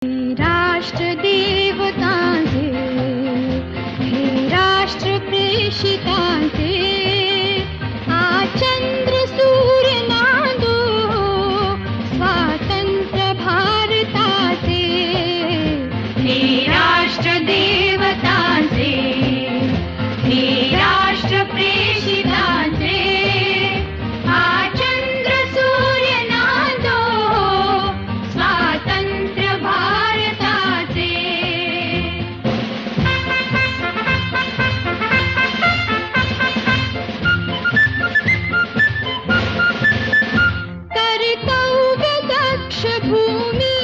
राष्ट्र देवतांचे, हे राष्ट्र प्रेषितांचे, चंद्र सूर्य नांदो स्वातंत्र्य भारताचे. हे राष्ट्र देवतांचे, हे राष्ट्र प्रेषितांचे, चंद्र सूर्य नांदो स्वातंत्र्य भारताचे. कर्तव्य दक्ष भूमी